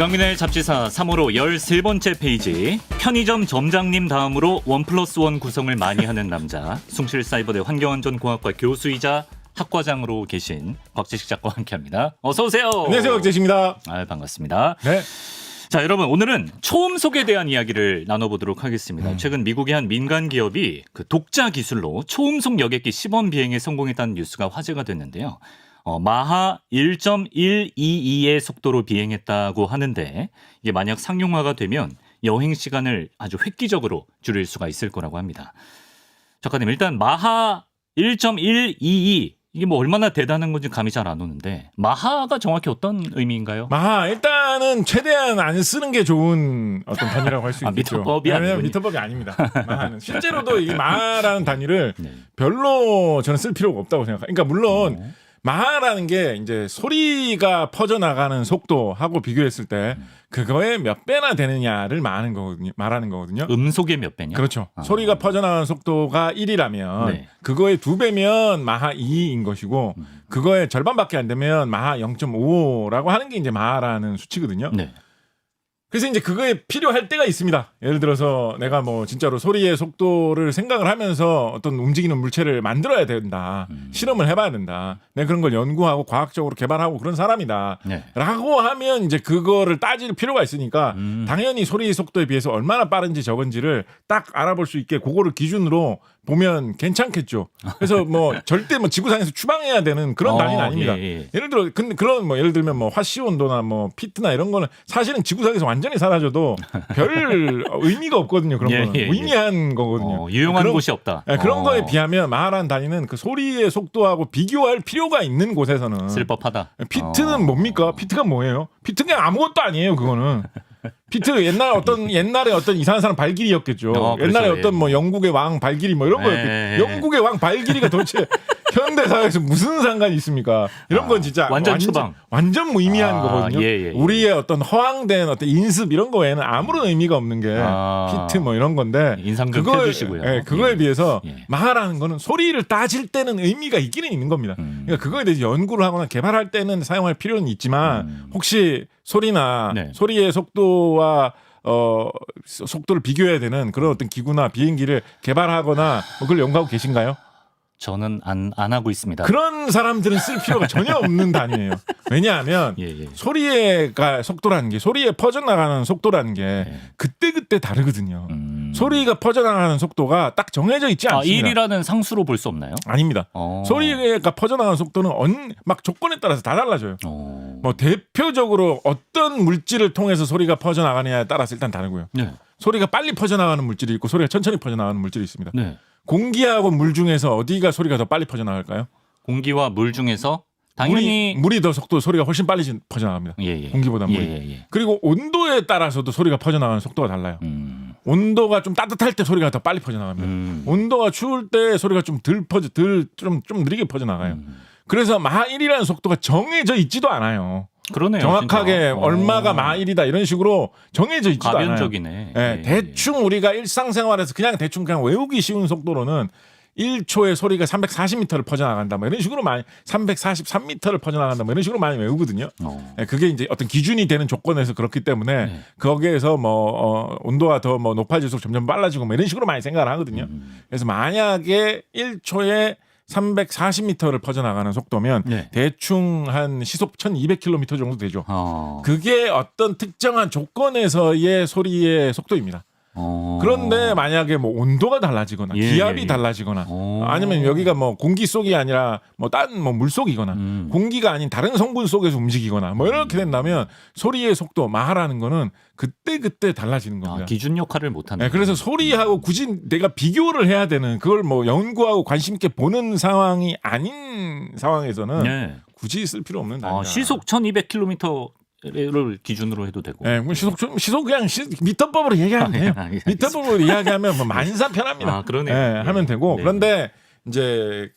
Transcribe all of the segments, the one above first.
이강민의 잡지사 3호로 13번째 페이지. 편의점 점장님 다음으로 1+1 구성을 많이 하는 남자, 숭실사이버대 환경안전공학과 교수이자 학과장으로 계신 곽재식 작가와 함께합니다. 어서 오세요. 안녕하세요, 곽재식입니다. 반갑습니다. 네. 자, 여러분, 오늘은 초음속에 대한 이야기를 나눠보도록 하겠습니다. 최근 미국의 한 민간 기업이 그 독자 기술로 초음속 여객기 시범 비행에 성공했다는 뉴스가 화제가 됐는데요. 마하 1.122의 속도로 비행했다고 하는데, 이게 만약 상용화가 되면 여행 시간을 아주 획기적으로 줄일 수가 있을 거라고 합니다. 작가님, 일단 마하 1.122 이게 뭐 얼마나 대단한 건지 감이 잘 안 오는데, 마하가 정확히 어떤 의미인가요? 마하 일단은 최대한 안 쓰는 게 좋은 어떤 단위라고 할 수 있겠죠. 미터법이 왜냐면 아니군요. 미터법이 아닙니다. 마하는 실제로도 이 마하라는 단위를 네. 별로 저는 쓸 필요가 없다고 생각해요. 그러니까 물론 마하라는 게 이제 소리가 퍼져나가는 속도하고 비교했을 때 그거에 몇 배나 되느냐를 말하는 거거든요. 음속의 몇 배냐? 그렇죠. 소리가 퍼져나가는 속도가 1이라면 네. 그거의 2배면 마하 2인 것이고 그거의 절반밖에 안 되면 마하 0.5라고 하는 게 이제 마하라는 수치거든요. 네. 그래서 이제 그거에 필요할 때가 있습니다. 예를 들어서 내가 뭐 진짜로 소리의 속도를 생각을 하면서 어떤 움직이는 물체를 만들어야 된다. 실험을 해봐야 된다. 내가 그런 걸 연구하고 과학적으로 개발하고 그런 사람이다. 네. 라고 하면 이제 그거를 따질 필요가 있으니까 당연히 소리의 속도에 비해서 얼마나 빠른지 적은지를 딱 알아볼 수 있게 그거를 기준으로 보면 괜찮겠죠. 그래서 뭐 절대 뭐 지구상에서 추방해야 되는 그런 단위는 아닙니다. 예. 예를 들어 근데 그런 뭐 예를 들면 뭐 화씨 온도나 뭐 피트나 이런 거는 사실은 지구상에서 완전히 사라져도 별 의미가 없거든요. 그런 거는 의미한 거거든요. 유용한 그런, 곳이 없다. 그런 거에 비하면 마하라는 단위는 그 소리의 속도하고 비교할 필요가 있는 곳에서는 쓸법하다. 피트는 뭡니까? 피트가 뭐예요? 피트 그냥 아무것도 아니에요. 그거는. 피트 옛날에 어떤 이상한 사람 발길이었겠죠. 그렇죠. 옛날에 어떤 뭐 영국의 왕 발길이 뭐 이런 거였겠죠. 영국의 왕 발길이가 도대체 현대 사회에서 무슨 상관이 있습니까? 이런 건 진짜 완전 추방. 완전 무의미한 거거든요. 예. 우리의 어떤 허황된 어떤 인습 이런 거에는 아무런 의미가 없는 게 피트 뭐 이런 건데 인상 좀 펴주시고요. 그거에 비해서 예. 마하라는 거는 소리를 따질 때는 의미가 있기는 있는 겁니다. 그러니까 그거에 대해서 연구를 하거나 개발할 때는 사용할 필요는 있지만 혹시 소리나 네. 소리의 속도와 속도를 비교해야 되는 그런 어떤 기구나 비행기를 개발하거나 뭐 그걸 연구하고 계신가요? 저는 안 하고 있습니다. 그런 사람들은 쓸 필요가 전혀 없는 단위예요. 왜냐하면 예. 소리의 속도라는 게 소리에 퍼져나가는 속도라는 게 그때 다르거든요. 소리가 퍼져나가는 속도가 딱 정해져 있지 않습니다. 1이라는 상수로 볼 수 없나요? 아닙니다. 소리가 퍼져나가는 속도는 막 조건에 따라서 다 달라져요. 뭐 대표적으로 어떤 물질을 통해서 소리가 퍼져나가느냐에 따라서 일단 다르고요. 네. 소리가 빨리 퍼져나가는 물질이 있고 소리가 천천히 퍼져나가는 물질이 있습니다. 네. 공기하고 물 중에서 어디가 소리가 더 빨리 퍼져나갈까요? 공기와 물 중에서 당연히 물이 더 소리가 훨씬 빨리 퍼져나갑니다. 예. 공기보다 물이. 예. 그리고 온도에 따라서도 소리가 퍼져나가는 속도가 달라요. 온도가 좀 따뜻할 때 소리가 더 빨리 퍼져나갑니다. 온도가 추울 때 소리가 좀 좀 느리게 퍼져나가요. 그래서 마하 1이라는 속도가 정해져 있지도 않아요. 그러네요. 정확하게 진짜. 얼마가 마하 1이다 이런 식으로 정해져 있지도 않아요. 가변적이네. 네, 대충 우리가 일상생활에서 그냥 외우기 쉬운 속도로는 1초에 소리가 340m를 퍼져나간다 뭐 이런 식으로 많이 343m를 퍼져나간다 뭐 이런 식으로 많이 외우거든요. 네, 그게 이제 어떤 기준이 되는 조건에서 그렇기 때문에 거기에서 뭐 온도가 더 뭐 높아질수록 점점 빨라지고 뭐 이런 식으로 많이 생각을 하거든요. 그래서 만약에 1초에 340m를 퍼져나가는 속도면 대충 한 시속 1200km 정도 되죠. 그게 어떤 특정한 조건에서의 소리의 속도입니다. 그런데 만약에 뭐 온도가 달라지거나 기압이 달라지거나 아니면 여기가 뭐 공기 속이 아니라 뭐 딴 뭐 물속이거나 공기가 아닌 다른 성분 속에서 움직이거나 뭐 이렇게 된다면 소리의 속도 마하라는 거는 그때 달라지는 겁니다. 기준 역할을 못 한다. 네, 그래서 소리하고 굳이 내가 비교를 해야 되는 그걸 뭐 연구하고 관심 있게 보는 상황이 아닌 상황에서는 굳이 쓸 필요 없는 단위다. 시속 1200km를 기준으로 해도 되고. 네, 시속 그냥 미터법으로 얘기하면 돼요. 미터법으로 이야기하면 뭐 만사 편합니다. 그러네요. 네, 하면 되고 그런데 이제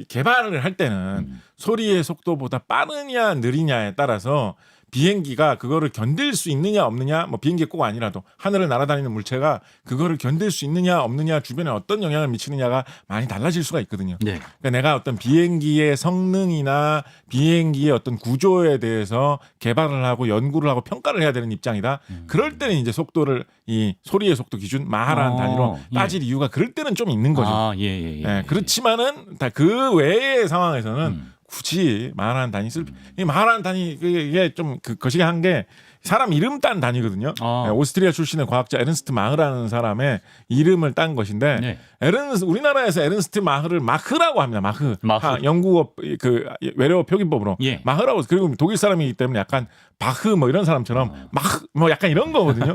개발을 할 때는 소리의 속도보다 빠르냐 느리냐에 따라서 비행기가 그거를 견딜 수 있느냐 없느냐, 뭐 비행기 꼭 아니라도 하늘을 날아다니는 물체가 그거를 견딜 수 있느냐 없느냐, 주변에 어떤 영향을 미치느냐가 많이 달라질 수가 있거든요. 네. 그러니까 내가 어떤 비행기의 성능이나 비행기의 어떤 구조에 대해서 개발을 하고 연구를 하고 평가를 해야 되는 입장이다. 그럴 때는 이제 속도를 이 소리의 속도 기준 마하라는 단위로 따질 이유가 그럴 때는 좀 있는 거죠. 아, 예. 그렇지만은 다 그 외의 상황에서는 굳이 마하라는 단위 이 마하라는 단위 이게 좀 그 거시기한 게 사람 이름 딴 단위거든요. 오스트리아 출신의 과학자 에른스트 마흐라는 사람의 이름을 딴 것인데 네. 우리나라에서 에른스트 마흐를 마흐라고 합니다. 마흐. 영국어 그 외래어 표기법으로 예. 마흐라고. 그리고 독일 사람이기 때문에 약간 바흐 뭐 이런 사람처럼 마흐 뭐 약간 이런 거거든요.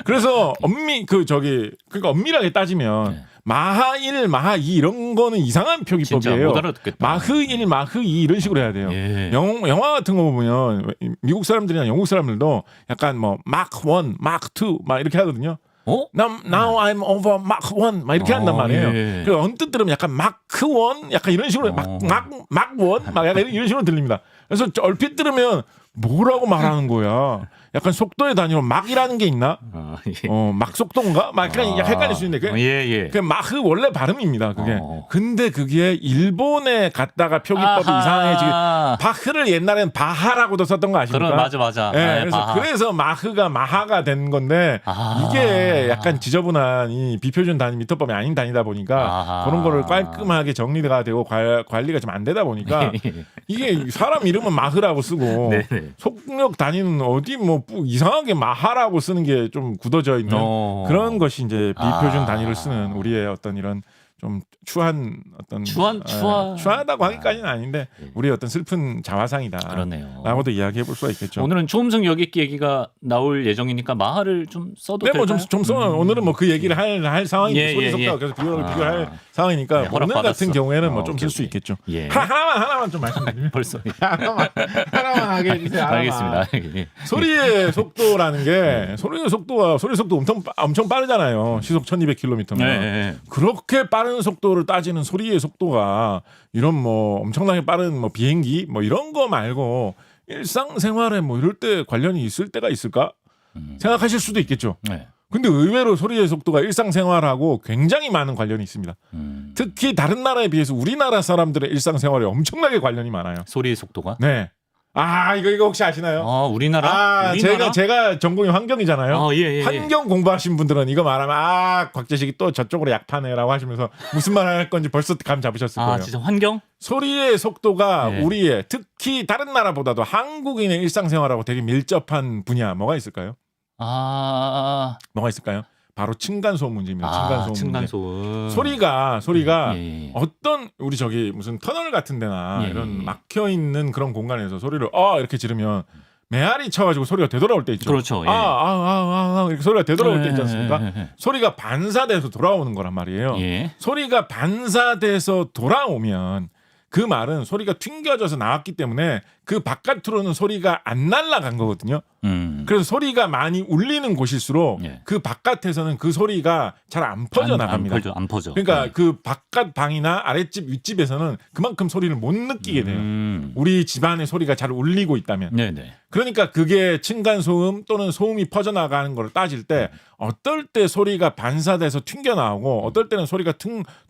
그래서 그러니까 엄밀하게 따지면 네. 마하 1, 마하 2 이런 거는 이상한 진짜 표기법이에요. 못 알아듣겠다. 마흐 1, 마흐 2 이런 식으로 해야 돼요. 예. 영화 같은 거 보면 미국 사람들이나 영국 사람들도 약간 뭐 마크 1, 마크 2 막 이렇게 하거든요. Now I'm over Mach 1 막 이렇게 한단 말이에요. 예. 그 언뜻 들으면 약간 마크 1 약간 이런 식으로 막 1 막 약간 이런 식으로 들립니다. 그래서 얼핏 들으면 뭐라고 말하는 거야. 약간 속도의 단위로 막이라는 게 있나? 막 속도인가? 막 약간 헷갈릴 수 있는데 그 마흐 원래 발음입니다. 그게. 근데 그게 일본에 갔다가 표기법이 이상해지고 바흐를 옛날엔 바하라고도 썼던 거 아십니까? 맞아. 네, 그래서 마흐가 마하가 된 건데 이게 약간 지저분한 이 비표준 단위 미터법이 아닌 단위다 보니까 그런 거를 깔끔하게 정리가 되고 관리가 좀 안 되다 보니까 이게 사람 이름은 마흐라고 쓰고 속력 단위는 어디 뭐 이상하게 마하라고 쓰는 게 좀 굳어져 있는 그런 것이 이제 비표준 단위를 쓰는 우리의 어떤 이런 좀 추하다고 하기까지는 아닌데 우리의 어떤 슬픈 자화상이다. 그러네요. 라고도 이야기해 볼 수가 있겠죠. 오늘은 초음속 여객기 얘기가 나올 예정이니까 마하를 좀 써도 될까요? 좀 써. 오늘은 뭐 그 얘기를 할 상황이니까 소리 속도가 그래서 비교할 상황이니까 오늘 같은 경우에는 뭐 좀 쓸 수 있겠죠. 하나만 좀 말씀드리면 벌써 하나만 하게 해주세요. 알겠습니다. 소리의 속도라는 게 소리 속도 엄청 빠르잖아요. 시속 1200km면 그렇게 빠른 속도를 따지는 소리의 속도가 이런 뭐 엄청나게 빠른 뭐 비행기 뭐 이런 거 말고 일상생활에 뭐 이럴 때 관련이 있을 때가 있을까 생각하실 수도 있겠죠. 근데 의외로 소리의 속도가 일상생활하고 굉장히 많은 관련이 있습니다. 특히 다른 나라에 비해서 우리나라 사람들의 일상생활에 엄청나게 관련이 많아요. 소리의 속도가? 네. 이거 혹시 아시나요? 우리나라? 제가 전공이 환경이잖아요. 환경 공부하신 분들은 이거 말하면 곽재식이 또 저쪽으로 약파네라고 하시면서 무슨 말 할 건지 벌써 감 잡으셨을 거예요. 진짜 환경? 소리의 속도가 우리의 특히 다른 나라보다도 한국인의 일상생활하고 되게 밀접한 분야 뭐가 있을까요? 뭐가 있을까요? 바로 층간소음 문제입니다. 층간소음. 소리가 어떤 우리 무슨 터널 같은 데나 이런 막혀 있는 그런 공간에서 소리를 이렇게 지르면 메아리 쳐가지고 소리가 되돌아올 때 있죠. 그렇죠. 이렇게 소리가 되돌아올 때 있지 않습니까? 소리가 반사돼서 돌아오는 거란 말이에요. 소리가 반사돼서 돌아오면 그 말은 소리가 튕겨져서 나왔기 때문에 그 바깥으로는 소리가 안 날아간 거거든요. 그래서 소리가 많이 울리는 곳일수록 그 바깥에서는 그 소리가 잘 안 퍼져 나갑니다. 안 퍼져. 그러니까 그 바깥 방이나 아랫집 윗집에서는 그만큼 소리를 못 느끼게 돼요. 우리 집안의 소리가 잘 울리고 있다면. 그러니까 그게 층간소음 또는 소음이 퍼져나가는 걸 따질 때 어떨 때 소리가 반사돼서 튕겨나오고 어떨 때는 소리가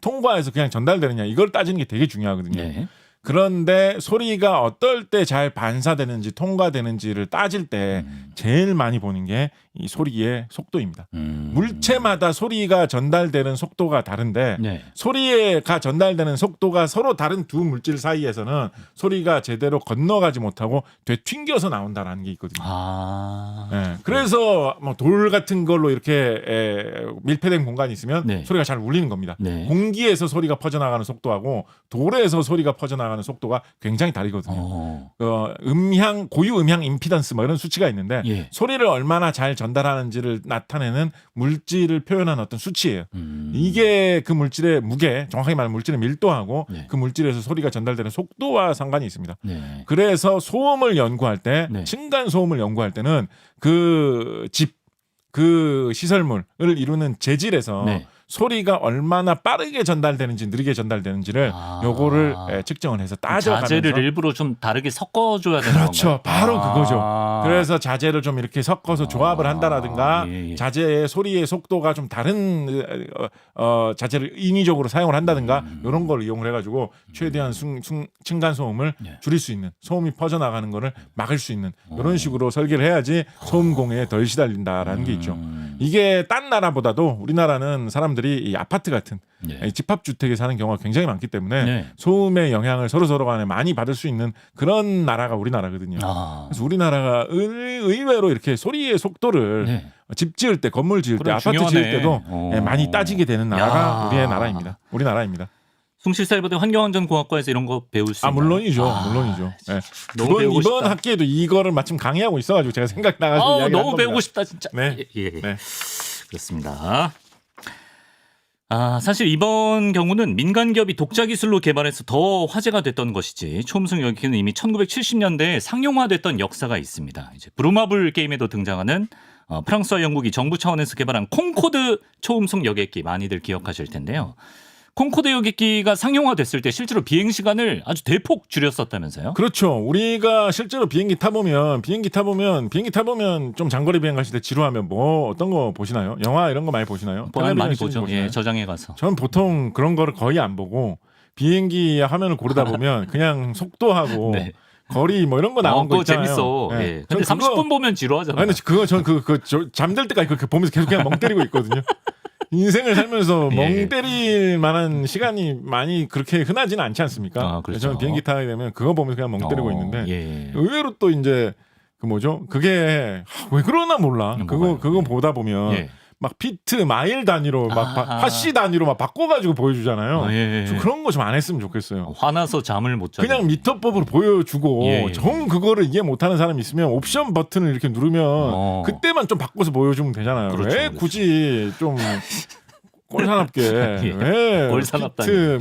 통과해서 그냥 전달되느냐 이걸 따지는 게 되게 중요하거든요. 그런데 소리가 어떨 때 잘 반사되는지 통과되는지를 따질 때 제일 많이 보는 게 이 소리의 속도입니다. 물체마다 소리가 전달되는 속도가 다른데 소리가 전달되는 속도가 서로 다른 두 물질 사이에서는 소리가 제대로 건너가지 못하고 되튕겨서 나온다라는 게 있거든요. 그래서 뭐 돌 같은 걸로 이렇게 밀폐된 공간이 있으면 소리가 잘 울리는 겁니다. 공기에서 소리가 퍼져나가는 속도하고 돌에서 소리가 퍼져나가는 속도가 굉장히 다르거든요. 고유 음향 임피던스 뭐 이런 수치가 있는데 소리를 얼마나 잘 전달하는지를 나타내는 물질을 표현한 어떤 수치예요. 이게 그 물질의 무게, 정확하게 말하면 물질의 밀도하고 그 물질에서 소리가 전달되는 속도와 상관이 있습니다. 그래서 소음을 연구할 때, 층간 소음을 연구할 때는 그 시설물을 이루는 재질에서 소리가 얼마나 빠르게 전달되는지 느리게 전달되는지를 요거를 측정을 해서 따져가면서 자재를 일부러 좀 다르게 섞어줘야 되는 그렇죠. 건가요? 바로 그거죠. 그래서 자재를 좀 이렇게 섞어서 조합을 한다라든가 예. 자재의 소리의 속도가 좀 다른 자재를 인위적으로 사용을 한다든가 이런 걸 이용을 해가지고 최대한 층간 소음을 줄일 수 있는 소음이 퍼져나가는 거를 막을 수 있는 이런 식으로 설계를 해야지 소음 공해에 덜 시달린다라는 게 있죠. 이게 딴 나라보다도 우리나라는 사람들이 이 아파트 같은 이 집합주택에 사는 경우가 굉장히 많기 때문에 소음의 영향을 서로 간에 많이 받을 수 있는 그런 나라가 우리나라거든요. 그래서 우리나라가 의외로 이렇게 소리의 속도를 집 지을 때, 건물 지을 때, 그래, 아파트 중요하네. 지을 때도 많이 따지게 되는 나라가 야. 우리나라입니다. 숭실사이버대 환경안전공학과에서 이런 거 배울 수 있나요? 물론이죠. 너무 배우고 이번 싶다. 학기에도 이거를 마침 강의하고 있어가지고 제가 생각나가지고 이야기를 너무 한 배우고 겁니다. 싶다 진짜. 네. 예. 네. 그렇습니다. 사실 이번 경우는 민간 기업이 독자 기술로 개발해서 더 화제가 됐던 것이지 초음속 여객기는 이미 1970년대에 상용화됐던 역사가 있습니다. 이제 브루마블 게임에도 등장하는 프랑스와 영국이 정부 차원에서 개발한 콩코드 초음속 여객기 많이들 기억하실 텐데요. 콩코드 여객기가 상용화됐을 때 실제로 비행 시간을 아주 대폭 줄였었다면서요? 그렇죠. 우리가 실제로 비행기 타보면 좀 장거리 비행 가실 때 지루하면 뭐 어떤 거 보시나요? 영화 이런 거 많이 보시나요? 많이 시리즈 보죠. 보시나요? 예, 저장해 가서. 저는 보통 그런 거를 거의 안 보고 비행기 화면을 고르다 보면 그냥 속도하고 네. 거리 뭐 이런 거 나온 거 그거 있잖아요. 재밌어. 네. 예. 근데 30분 보면 지루하잖아요. 아니 그거 전 잠들 때까지 그렇게 보면서 계속 그냥 멍 때리고 있거든요. 인생을 살면서 멍 때릴 만한 시간이 많이 그렇게 흔하지는 않지 않습니까? 그렇죠. 저는 비행기 타게 되면 그거 보면서 그냥 멍 때리고 있는데 예. 의외로 또 이제 그게 왜 그러나 몰라. 그거 보다 보면 막 피트 마일 단위로 막 파시 단위로 막 바꿔가지고 보여주잖아요. 좀 그런 거 좀 안 했으면 좋겠어요. 화나서 잠을 못 자고. 그냥 미터법으로 보여주고 정 그거를 이해 못하는 사람이 있으면 옵션 버튼을 이렇게 누르면 그때만 좀 바꿔서 보여주면 되잖아요. 그렇죠, 왜 굳이 좀 꼴사납게 왜 꼴사납다니. 피트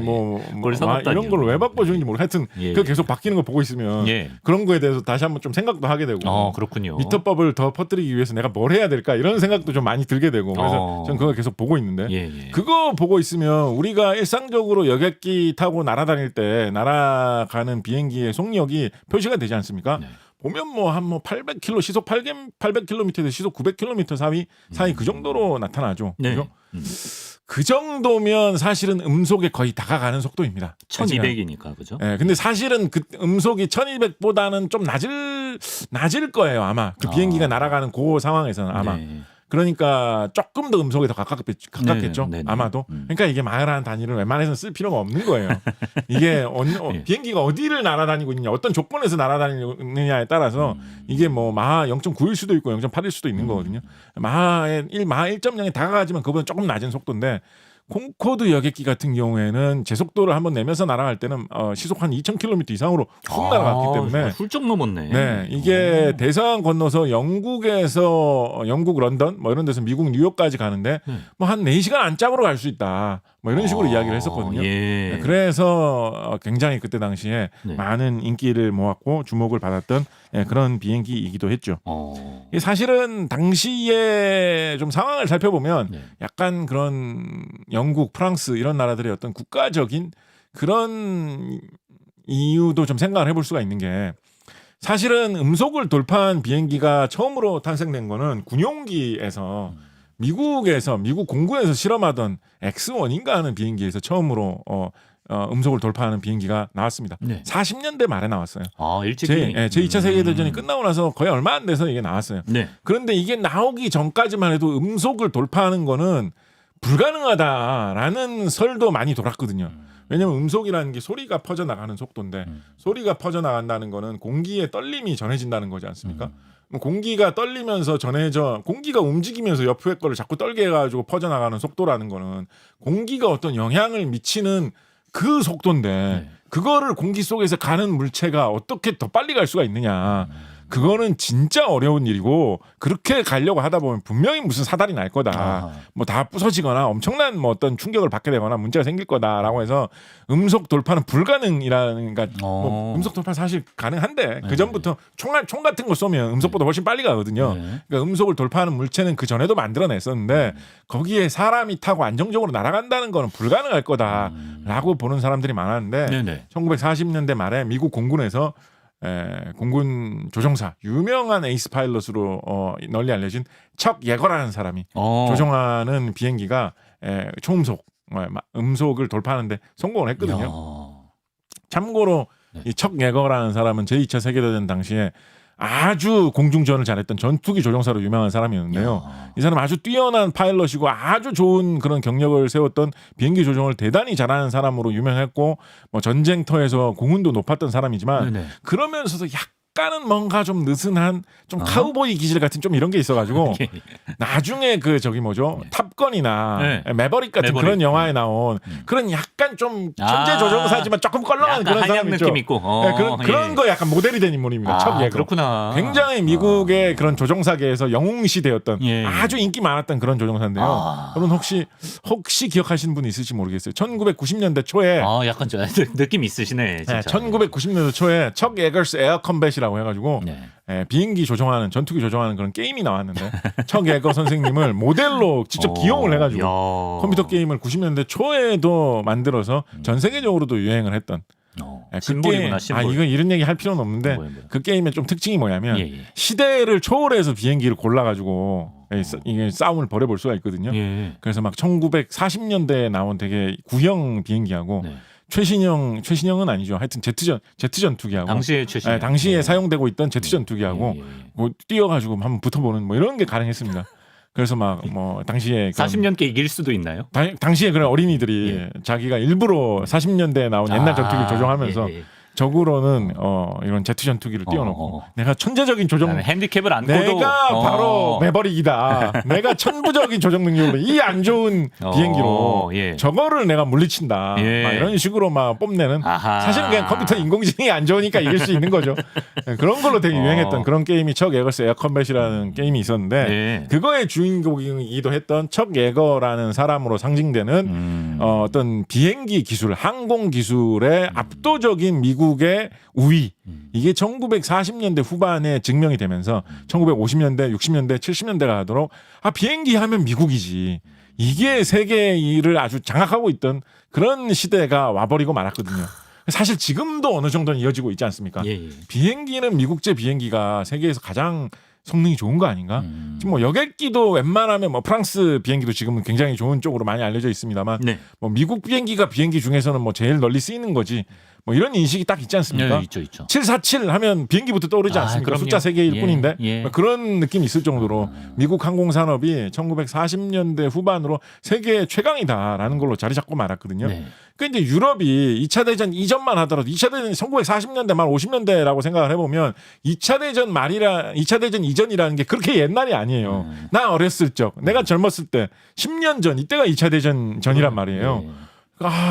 이런 걸 왜 바꿔주는지 모르겠어요. 하여튼 그거 계속 바뀌는 거 보고 있으면 그런 거에 대해서 다시 한번 좀 생각도 하게 되고 그렇군요. 미터법을 더 퍼뜨리기 위해서 내가 뭘 해야 될까 이런 생각도 좀 많이 들게 되고 그래서 저는 그걸 계속 보고 있는데 그거 보고 있으면 우리가 일상적으로 여객기 타고 날아다닐 때 날아가는 비행기의 속력이 표시가 되지 않습니까? 보면 뭐 한 800km 시속 800km에서 시속 900km 사이 그 정도로 나타나죠. 그죠? 그 정도면 사실은 음속에 거의 다가가는 속도입니다. 1200이니까 그죠? 네, 근데 사실은 그 음속이 1200보다는 좀 낮을 거예요, 아마. 그 비행기가 날아가는 그 상황에서는 아마. 그러니까 조금 더 음속에 더 가깝겠죠. 아마도. 그러니까 이게 마일이라는 단위를 웬만해서는 쓸 필요가 없는 거예요. 이게 비행기가 어디를 날아다니고 있느냐, 어떤 조건에서 날아다니느냐에 따라서 이게 뭐 마하 0.9일 수도 있고 0.8일 수도 있는 거거든요. 마하 1.0에 다가가지만 그보다 조금 낮은 속도인데 콩코드 여객기 같은 경우에는 제 속도를 한번 내면서 날아갈 때는 시속 한 2,000km 이상으로 훅 날아갔기 때문에 훌쩍 넘었네. 네, 이게 대서양 건너서 영국 런던 뭐 이런 데서 미국 뉴욕까지 가는데 뭐 한 4시간 안짝으로 갈 수 있다. 뭐 이런 식으로 이야기를 했었거든요. 네, 그래서 굉장히 그때 당시에 많은 인기를 모았고 주목을 받았던 그런 비행기이기도 했죠. 사실은 당시에 좀 상황을 살펴보면 약간 그런 영국, 프랑스 이런 나라들의 어떤 국가적인 그런 이유도 좀 생각을 해볼 수가 있는 게 사실은 음속을 돌파한 비행기가 처음으로 탄생된 거는 군용기에서 미국 공군에서 실험하던 X1인가 하는 비행기에서 처음으로 음속을 돌파하는 비행기가 나왔습니다. 40년대 말에 나왔어요. 일찍. 제2차 세계대전이 끝나고 나서 거의 얼마 안 돼서 이게 나왔어요. 그런데 이게 나오기 전까지만 해도 음속을 돌파하는 거는 불가능하다라는 설도 많이 돌았거든요. 왜냐하면 음속이라는 게 소리가 퍼져나가는 속도인데 소리가 퍼져나간다는 거는 공기의 떨림이 전해진다는 거지 않습니까? 공기가 떨리면서 공기가 움직이면서 옆에 거를 자꾸 떨게 해가지고 퍼져나가는 속도라는 거는 공기가 어떤 영향을 미치는 그 속도인데 그거를 공기 속에서 가는 물체가 어떻게 더 빨리 갈 수가 있느냐. 그거는 진짜 어려운 일이고 그렇게 가려고 하다 보면 분명히 무슨 사달이 날 거다. 뭐 다 부서지거나 엄청난 뭐 어떤 충격을 받게 되거나 문제가 생길 거다라고 해서 음속 돌파는 불가능이라는 그러니까 뭐 음속 돌파 사실 가능한데 그 전부터 총 같은 거 쏘면 음속보다 훨씬 빨리 가거든요. 그러니까 음속을 돌파하는 물체는 그 전에도 만들어냈었는데 거기에 사람이 타고 안정적으로 날아간다는 거는 불가능할 거다라고 보는 사람들이 많았는데 1940년대 말에 미국 공군에서 공군 조종사 유명한 에이스 파일럿으로 널리 알려진 척 예거라는 사람이 조종하는 비행기가 초음속 음속을 돌파하는데 성공을 했거든요. 참고로 이 척 예거라는 사람은 제2차 세계대전 당시에 아주 공중전을 잘했던 전투기 조종사로 유명한 사람이었는데요. 이 사람 아주 뛰어난 파일럿이고 아주 좋은 그런 경력을 세웠던 비행기 조종을 대단히 잘하는 사람으로 유명했고 뭐 전쟁터에서 공훈도 높았던 사람이지만 그러면서도 약간은 뭔가 좀 느슨한 좀 카우보이 기질 같은 좀 이런 게 있어가지고 나중에 그 저기 뭐죠 탑건이나 매버릭 같은 그런 영화에 나온 그런 약간 좀 천재 조종사지만 조금 껄렁한 그런 사람 있죠. 느낌 있고 그런 거 약간 모델이 된 인물입니다. 척 예거. 그렇구나. 굉장히 미국의 그런 조종사계에서 영웅시대였던 아주 인기 많았던 그런 조종사인데요. 여러분 혹시 기억하시는 분이 있을지 모르겠어요. 1990년대 초에 약간 좀 느낌 있으시네. 진짜. 1990년대 초에 척 예거스 에어 컴뱃이라고 해가지고 비행기 조종하는 전투기 조종하는 그런 게임이 나왔는데 척 예거 선생님을 모델로 직접 기용을 해가지고 컴퓨터 게임을 90년대 초에도 만들어서 전 세계적으로도 유행을 했던 심볼이구나, 심볼. 이건 이런 얘기 할 필요는 없는데 그 게임의 좀 특징이 뭐냐면 시대를 초월해서 비행기를 골라가지고 이게 싸움을 벌여볼 수가 있거든요. 그래서 막 1940년대에 나온 되게 구형 비행기하고 최신형은 아니죠. 하여튼 제트 전투기하고 당시에 최신 당시에 사용되고 있던 제트 전투기하고 뭐 뛰어가지고 한번 붙어보는 뭐 이런 게 가능했습니다. 그래서 막 뭐 당시에 40년께 이길 수도 있나요? 당시에 그런 어린이들이 자기가 일부러 40년대에 나온 옛날 전투기를 조종하면서 적으로는 이런 제트 전투기를 띄워놓고 내가 천재적인 조종 핸디캡을 안고도 내가 바로 매버릭이다. 내가 천부적인 조종 능력으로 이 안 좋은 비행기로 저거를 내가 물리친다. 막 이런 식으로 막 뽐내는 사실은 그냥 컴퓨터 인공지능이 안 좋으니까 이길 수 있는 거죠. 그런 걸로 되게 유행했던 그런 게임이 척 예거스 에어 컴뱃이라는 게임이 있었는데 그거의 주인공이기도 했던 척 예거라는 사람으로 상징되는 어떤 비행기 기술, 항공 기술의 압도적인 미국의 우위 이게 1940년대 후반에 증명이 되면서 1950년대, 60년대, 70년대가 가도록 비행기 하면 미국이지. 이게 세계를 아주 장악하고 있던 그런 시대가 와버리고 말았거든요. 사실 지금도 어느 정도는 이어지고 있지 않습니까? 비행기는 미국제 비행기가 세계에서 가장 성능이 좋은 거 아닌가? 지금 뭐 여객기도 웬만하면 뭐 프랑스 비행기도 지금은 굉장히 좋은 쪽으로 많이 알려져 있습니다만 뭐 미국 비행기가 비행기 중에서는 뭐 제일 널리 쓰이는 거지. 뭐 이런 인식이 딱 있지 않습니까? 있죠. 747 하면 비행기부터 떠오르지 않습니까? 그럼요. 숫자 3개일 뿐인데 뭐 그런 느낌이 있을 정도로 미국 항공산업이 1940년대 후반으로 세계 최강이다라는 걸로 자리 잡고 말았거든요. 그러니까 이제 유럽이 2차 대전 이전만 하더라도 2차 대전이 1940년대 말 50년대라고 생각을 해보면 2차 대전 이전이라는 게 그렇게 옛날이 아니에요. 나 어렸을 적, 내가 젊었을 때 10년 전 이때가 2차 대전 전이란 말이에요.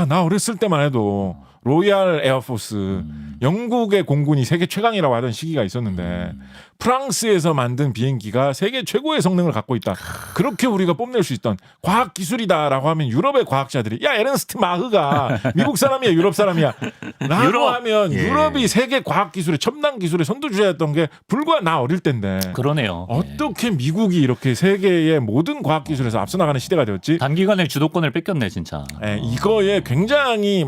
나 어렸을 때만 해도 로얄 에어포스 영국의 공군이 세계 최강이라고 하던 시기가 있었는데 프랑스에서 만든 비행기가 세계 최고의 성능을 갖고 있다. 그렇게 우리가 뽐낼 수 있던 과학 기술이다라고 하면 유럽의 과학자들이 에른스트 마흐가 미국 사람이야 유럽 사람이야 라고 하면 유럽이 세계 과학 기술의 첨단 기술의 선두주자였던 게 불과 나 어릴 때인데 그러네요. 어떻게 미국이 이렇게 세계의 모든 과학 기술에서 앞서 나가는 시대가 되었지? 단기간에 주도권을 뺏겼네 진짜. 이거에 굉장히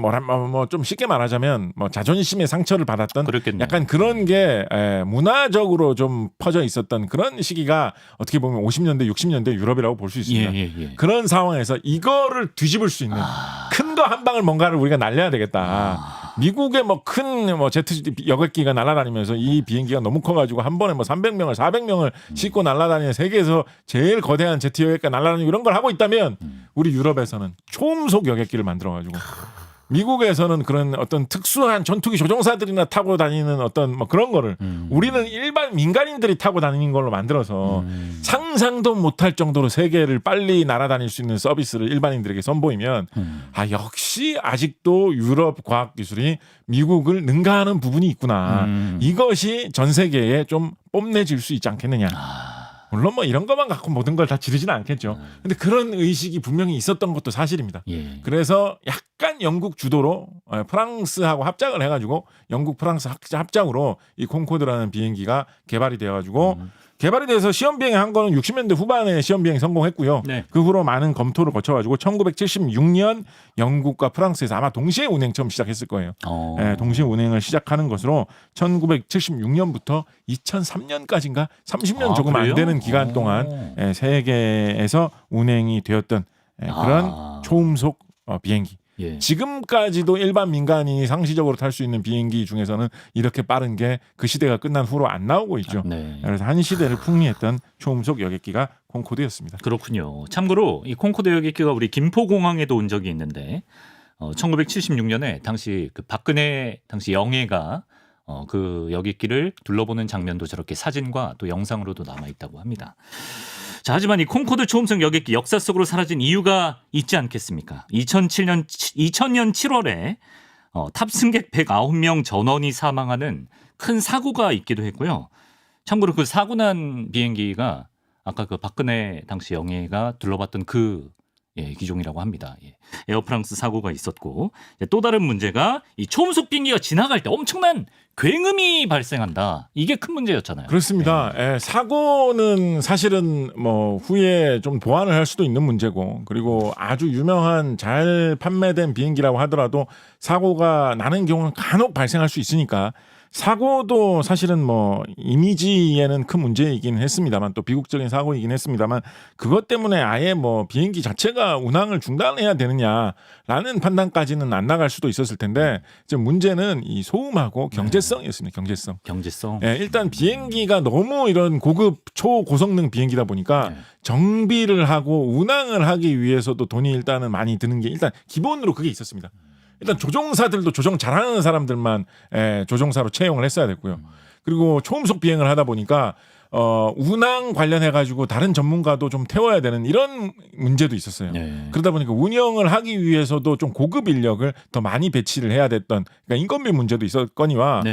좀 쉽게 말하자면 뭐 자존심의 상처를 받았던 그렇겠네요. 약간 그런 게 문화적으로 좀 퍼져 있었던 그런 시기가 어떻게 보면 50년대 60년대 유럽이라고 볼 수 있습니다. 그런 상황에서 이거를 뒤집을 수 있는 큰 거 한 방을 뭔가를 우리가 날려야 되겠다. 미국의 큰 제트 여객기가 날아다니면서 이 비행기가 너무 커가지고 한 번에 300명을 400명을 싣고 날아다니는 세계에서 제일 거대한 제트 여객기가 날아다니고 이런 걸 하고 있다면 우리 유럽에서는 초음속 여객기를 만들어가지고 미국에서는 그런 어떤 특수한 전투기 조종사들이나 타고 다니는 어떤 뭐 그런 거를 우리는 일반 민간인들이 타고 다니는 걸로 만들어서 상상도 못할 정도로 세계를 빨리 날아다닐 수 있는 서비스를 일반인들에게 선보이면 아 역시 아직도 유럽 과학 기술이 미국을 능가하는 부분이 있구나. 이것이 전 세계에 좀 뽐내질 수 있지 않겠느냐. 물론 뭐 이런 것만 갖고 모든 걸 다 지르지는 않겠죠. 근데 그런 의식이 분명히 있었던 것도 사실입니다. 예. 그래서 약간 영국 주도로 프랑스하고 합작을 해가지고 영국 프랑스 합작으로 이 콩코드라는 비행기가 개발이 돼가지고 개발이 돼서 시험 비행한 거는 60년대 후반에 시험 비행 성공했고요. 네. 그 후로 많은 검토를 거쳐가지고 1976년 영국과 프랑스에서 아마 동시에 운행 처음 시작했을 거예요. 예, 동시에 운행을 시작하는 것으로 1976년부터 2003년까지인가 30년 조금 안 그래요? 되는 기간 동안 세계에서 운행이 되었던 그런 초음속 비행기. 예. 지금까지도 일반 민간인이 상시적으로 탈 수 있는 비행기 중에서는 이렇게 빠른 게 그 시대가 끝난 후로 안 나오고 있죠. 네. 그래서 한 시대를 풍미했던 초음속 여객기가 콩코드였습니다. 그렇군요. 참고로 이 콩코드 여객기가 우리 김포공항에도 온 적이 있는데 1976년에 당시 그 박근혜 당시 영해가 그 여객기를 둘러보는 장면도 저렇게 사진과 또 영상으로도 남아 있다고 합니다. 자, 하지만 이 콩코드 초음속 여객기 역사 속으로 사라진 이유가 있지 않겠습니까? 2000년 7월에 탑승객 109명 전원이 사망하는 큰 사고가 있기도 했고요. 참고로 그 사고 난 비행기가 아까 그 박근혜 당시 영해가 둘러봤던 그 기종이라고 합니다. 에어프랑스 사고가 있었고 또 다른 문제가 이 초음속 비행기가 지나갈 때 엄청난 굉음이 발생한다. 이게 큰 문제였잖아요. 그렇습니다. 사고는 사실은 뭐 후에 좀 보완을 할 수도 있는 문제고 그리고 아주 유명한 잘 판매된 비행기라고 하더라도 사고가 나는 경우는 간혹 발생할 수 있으니까 사고도 사실은 뭐 이미지에는 큰 문제이긴 했습니다만 또 비극적인 사고이긴 했습니다만 그것 때문에 아예 뭐 비행기 자체가 운항을 중단해야 되느냐라는 판단까지는 안 나갈 수도 있었을 텐데 이제 문제는 이 소음하고 경제성이었습니다. 경제성. 일단 비행기가 너무 이런 고급 초고성능 비행기다 보니까 정비를 하고 운항을 하기 위해서도 돈이 일단은 많이 드는 게 일단 기본으로 그게 있었습니다. 일단 조종사들도 조종 잘하는 사람들만 조종사로 채용을 했어야 됐고요. 그리고 초음속 비행을 하다 보니까 운항 관련해 가지고 다른 전문가도 좀 태워야 되는 이런 문제도 있었어요. 그러다 보니까 운영을 하기 위해서도 좀 고급 인력을 더 많이 배치를 해야 됐던 그러니까 인건비 문제도 있었거니와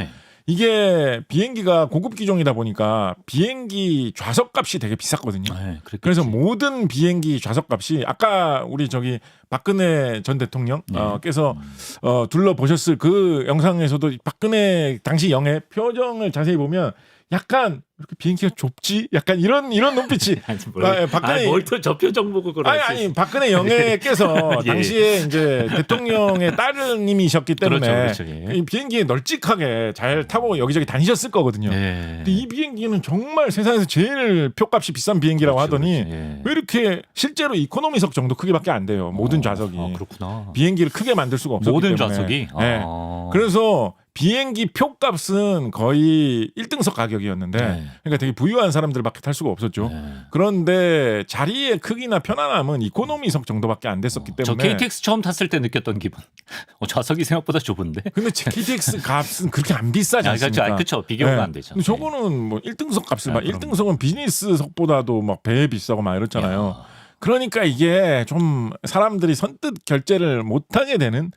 이게 비행기가 고급 기종이다 보니까 비행기 좌석값이 되게 비쌌거든요. 그래서 모든 비행기 좌석값이 아까 우리 저기 박근혜 전 대통령께서 둘러보셨을 그 영상에서도 박근혜 당시 영해 표정을 자세히 보면 약간 이렇게 비행기가 좁지? 약간 이런 눈빛이 박근혜 뭘또 저 표정 보고 그러지? 아니 박근혜 영해께서 당시에 이제 대통령의 따님이셨기 때문에 그렇죠. 이 비행기에 널찍하게 잘 타고 여기저기 다니셨을 거거든요. 근데 이 비행기는 정말 세상에서 제일 표값이 비싼 비행기라고 하더니 왜 이렇게 실제로 이코노미석 정도 크기밖에 안 돼요. 모든 좌석이. 그렇구나. 비행기를 크게 만들 수가 없었기 모든 때문에. 좌석이. 그래서 비행기 표값은 거의 1등석 가격이었는데 그러니까 되게 부유한 사람들밖에 탈 수가 없었죠. 그런데 자리의 크기나 편안함은 이코노미석 정도밖에 안 됐었기 때문에 저 KTX 처음 탔을 때 느꼈던 기분. 좌석이 생각보다 좁은데. 근데 KTX 값은 그렇게 안 비싸지 않습니까? 그렇죠. 비교가 안 되죠. 근데 저거는 뭐 1등석 값을 막 1등석은 비즈니스석보다도 막 배에 비싸고 막 이렇잖아요. 그러니까 이게 좀 사람들이 선뜻 결제를 못하게 되는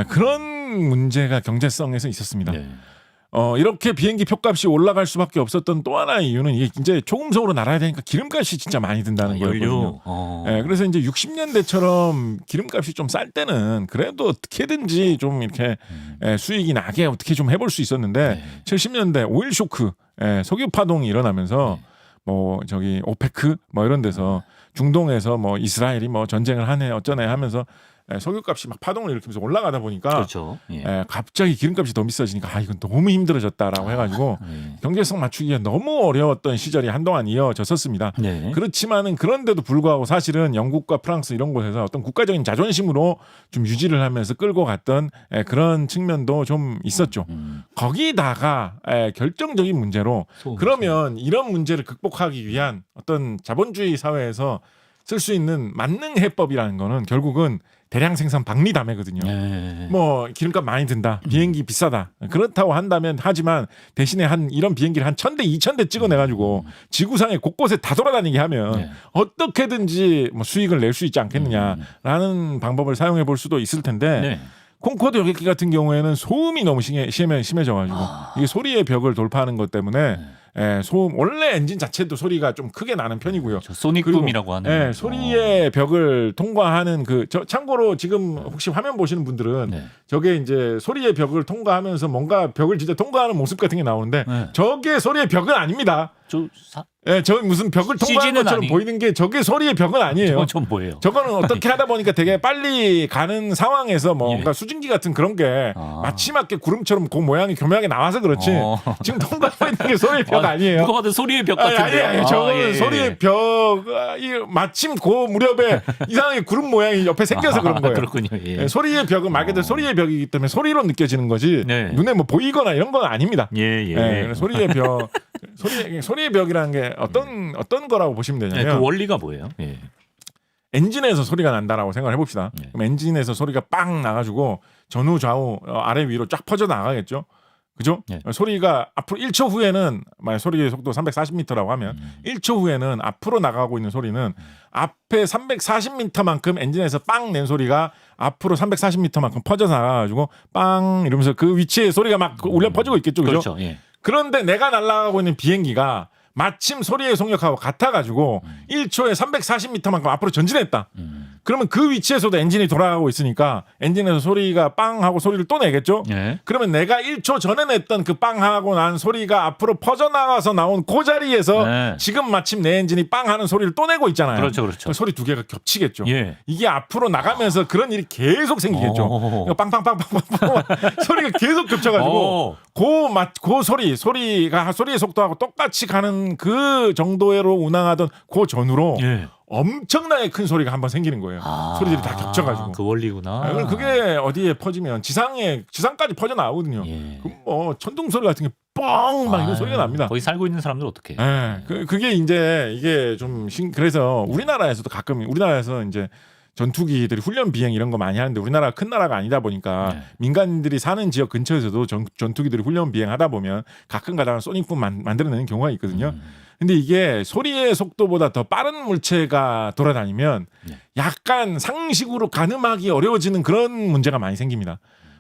그런 문제가 경제성에서 있었습니다. 이렇게 비행기 표값이 올라갈 수밖에 없었던 또 하나의 이유는 이게 이제 초음속으로 날아야 되니까 기름값이 진짜 많이 든다는 거였거든요. 그래서 이제 60년대처럼 기름값이 좀 쌀 때는 그래도 어떻게든지 좀 이렇게 수익이 나게 어떻게 좀 해볼 수 있었는데 70년대 오일 쇼크, 석유 파동이 일어나면서 뭐 저기 오페크 뭐 이런 데서 중동에서 뭐 이스라엘이 뭐 전쟁을 하네 어쩌네 하면서 석유값이 막 파동을 일으키면서 올라가다 보니까 갑자기 기름값이 더 비싸지니까 이건 너무 힘들어졌다라고 해가지고 경제성 맞추기가 너무 어려웠던 시절이 한동안 이어졌었습니다. 그렇지만은 그런데도 불구하고 사실은 영국과 프랑스 이런 곳에서 어떤 국가적인 자존심으로 좀 유지를 하면서 끌고 갔던 그런 측면도 좀 있었죠. 거기다가 결정적인 문제로 그러면 이런 문제를 극복하기 위한 어떤 자본주의 사회에서 쓸 수 있는 만능 해법이라는 거는 결국은 대량 생산 박리담회거든요. 예. 뭐 기름값 많이 든다, 비행기 비싸다, 그렇다고 한다면 하지만 대신에 한 이런 비행기를 한 1,000대 2,000대 찍어내가지고 지구상의 곳곳에 다 돌아다니게 하면 네. 어떻게든지 뭐 수익을 낼 수 있지 않겠느냐라는 방법을 사용해 볼 수도 있을 텐데 네. 콩코드 여객기 같은 경우에는 소음이 너무 심해져가지고 이게 소리의 벽을 돌파하는 것 때문에 소음 원래 엔진 자체도 소리가 좀 크게 나는 편이고요. 소닉붐이라고 하는 소리의 벽을 통과하는 참고로 지금 혹시 화면 보시는 분들은 네. 저게 이제 소리의 벽을 통과하면서 뭔가 벽을 진짜 통과하는 모습 같은 게 나오는데 네. 저게 소리의 벽은 아닙니다. 저 무슨 벽을 통과하는 것처럼 보이는 게 저게 소리의 벽은 아니에요. 저건 좀 뭐예요? 저거는 어떻게 하다 보니까 되게 빨리 가는 상황에서 뭔가 수증기 같은 그런 게 마치맞게 구름처럼 그 모양이 교묘하게 나와서 그렇지. 지금 통과하고 있는 게 소리의 벽 아니에요. 누가 봐도 소리의 벽 같은데. 아니, 저거는 소리의 벽. 마침 그 무렵에 이상하게 구름 모양이 옆에 생겨서 그런 거예요. 그렇군요. 예. 소리의 벽은 말 그대로 소리의 벽이기 때문에 소리로 느껴지는 거지. 네. 눈에 뭐 보이거나 이런 건 아닙니다. 예. 소리의 벽. 소리의 벽이라는 게 어떤 거라고 보시면 되냐면 그 원리가 뭐예요? 예. 엔진에서 소리가 난다라고 생각을 해봅시다. 그럼 엔진에서 소리가 빵 나가지고 전후 좌우 아래 위로 쫙 퍼져 나가겠죠. 그죠? 소리가 앞으로 1초 후에는 만약 소리의 속도 340m라고 하면 1초 후에는 앞으로 나가고 있는 소리는 앞에 340m만큼 엔진에서 빵 낸 소리가 앞으로 340m만큼 퍼져 나가가지고 빵 이러면서 그 위치에 소리가 막 울려 퍼지고 있겠죠. 그죠? 그렇죠. 예. 그런데 내가 날아가고 있는 비행기가 마침 소리의 속력하고 같아가지고 1초에 340m만큼 앞으로 전진했다. 그러면 그 위치에서도 엔진이 돌아가고 있으니까 엔진에서 소리가 빵 하고 소리를 또 내겠죠. 예. 그러면 내가 1초 전에 냈던 그 빵 하고 난 소리가 앞으로 퍼져나가서 나온 그 자리에서 지금 마침 내 엔진이 빵 하는 소리를 또 내고 있잖아요. 그렇죠. 소리 두 개가 겹치겠죠. 예. 이게 앞으로 나가면서 그런 일이 계속 생기겠죠. 그러니까 빵빵빵빵빵 소리가 계속 겹쳐가지고 그 소리가 소리의 속도하고 똑같이 가는 그 정도로 운항하던 그 전후로 엄청나게 큰 소리가 한번 생기는 거예요. 소리들이 다 겹쳐가지고. 그 원리구나. 그럼 그게 어디에 퍼지면 지상까지 퍼져 나오거든요. 그럼 뭐 천둥 소리 같은 게 뻥 막 이런 소리가 납니다. 거기 살고 있는 사람들 어떻게? 그게 이제 이게 좀 그래서 우리나라에서도 가끔 우리나라에서 이제 전투기들이 훈련 비행 이런 거 많이 하는데 우리나라가 큰 나라가 아니다 보니까 민간인들이 사는 지역 근처에서도 전투기들이 훈련 비행하다 보면 가끔 가다가 소닉붐 만들어내는 경우가 있거든요. 근데 이게 소리의 속도보다 더 빠른 물체가 돌아다니면 약간 상식으로 가늠하기 어려워지는 그런 문제가 많이 생깁니다.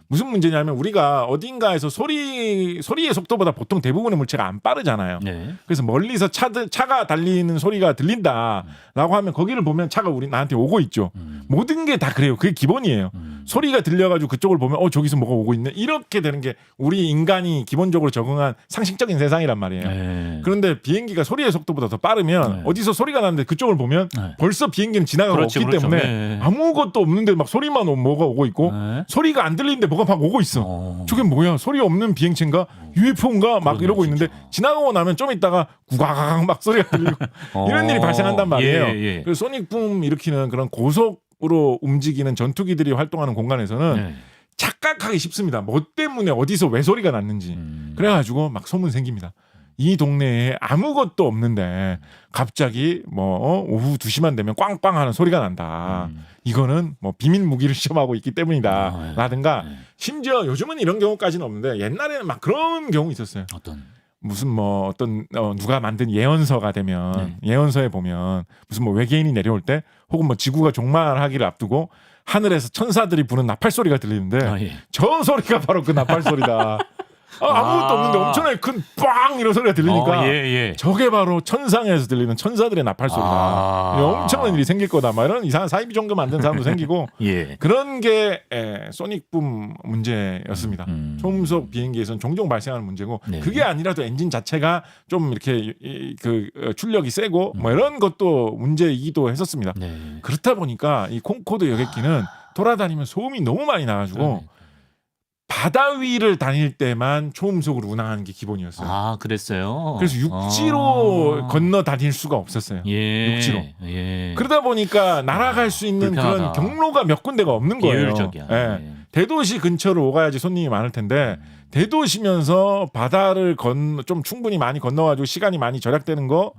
무슨 문제냐면 우리가 어딘가에서 소리의 속도보다 보통 대부분의 물체가 안 빠르잖아요. 그래서 멀리서 차가 달리는 소리가 들린다라고 하면 거기를 보면 차가 나한테 오고 있죠. 모든 게 다 그래요. 그게 기본이에요. 소리가 들려가지고 그쪽을 보면 저기서 뭐가 오고 있네. 이렇게 되는 게 우리 인간이 기본적으로 적응한 상식적인 세상이란 말이에요. 그런데 비행기가 소리의 속도보다 더 빠르면 어디서 소리가 나는데 그쪽을 보면 벌써 비행기는 지나가고 없기 때문에 아무것도 없는데 막 소리만 뭐가 오고 있고 소리가 안 들리는데 뭐가 막 오고 있어. 저게 뭐야? 소리 없는 비행체인가? UFO인가? 막 이러고 있는데 지나가고 나면 좀 있다가 구가각 막 소리가 들리고 이런 일이 발생한단 말이에요. 그래서 소닉붐 일으키는 그런 고속으로 움직이는 전투기들이 활동하는 공간에서는 착각하기 쉽습니다. 뭐 때문에 어디서 왜 소리가 났는지. 그래가지고 막 소문 생깁니다. 이 동네에 아무것도 없는데 갑자기 뭐 오후 2시만 되면 꽝꽝 하는 소리가 난다. 이거는 뭐 비밀 무기를 시험하고 있기 때문이다. 라든가 심지어 요즘은 이런 경우까지는 없는데 옛날에는 막 그런 경우 있었어요. 무슨 뭐 어떤 누가 만든 예언서가 되면 예언서에 보면 무슨 뭐 외계인이 내려올 때 혹은 뭐 지구가 종말하기를 앞두고 하늘에서 천사들이 부는 나팔 소리가 들리는데 저 소리가 바로 그 나팔 소리다. 아무것도 없는데 엄청나게 큰 빵 이런 소리가 들리니까 저게 바로 천상에서 들리는 천사들의 나팔 소리다. 엄청난 일이 생길 거다. 막 이런 이상한 사이비 종교 만든 사람도 생기고 그런 게 소닉붐 문제였습니다. 초음속 비행기에서는 종종 발생하는 문제고 그게 아니라도 엔진 자체가 좀 이렇게 출력이 세고 뭐 이런 것도 문제이기도 했었습니다. 그렇다 보니까 이 콩코드 여객기는 돌아다니면 소음이 너무 많이 나가지고 바다 위를 다닐 때만 초음속으로 운항하는 게 기본이었어요. 그랬어요. 그래서 육지로 건너 다닐 수가 없었어요. 육지로. 그러다 보니까 날아갈 수 있는 불편하다. 그런 경로가 몇 군데가 없는 거예요. 비효율적이야. 대도시 근처로 오가야지 손님이 많을 텐데 대도시면서 바다를 좀 충분히 많이 건너가지고 시간이 많이 절약되는 거